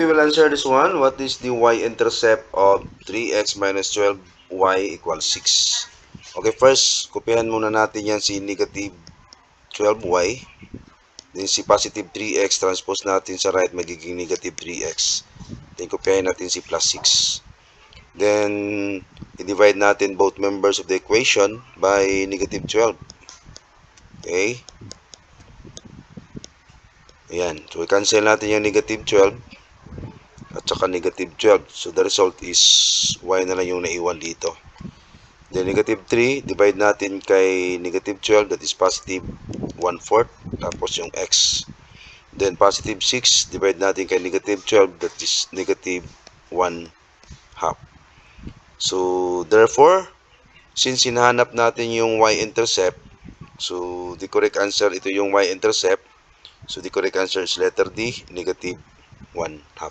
We will answer this one. What is the y-intercept of 3x minus 12y equals 6? Okay, first, kopyahan muna natin yan si negative 12y. Then si positive 3x, transpose natin sa right, magiging negative 3x. Then kopyahin natin si plus 6. Then, i-divide natin both members of the equation by negative 12. Okay? Ayan. So, i-cancel natin yung negative 12 at saka negative 12. So, the result is y na lang yung naiwan dito. Then, negative 3, divide natin kay negative 12, that is positive 1/4, tapos yung x. Then, positive 6, divide natin kay negative 12, that is negative 1/2. So, therefore, since hinahanap natin yung y-intercept, so the correct answer, ito yung y-intercept. So, the correct answer is letter D, negative 1/2.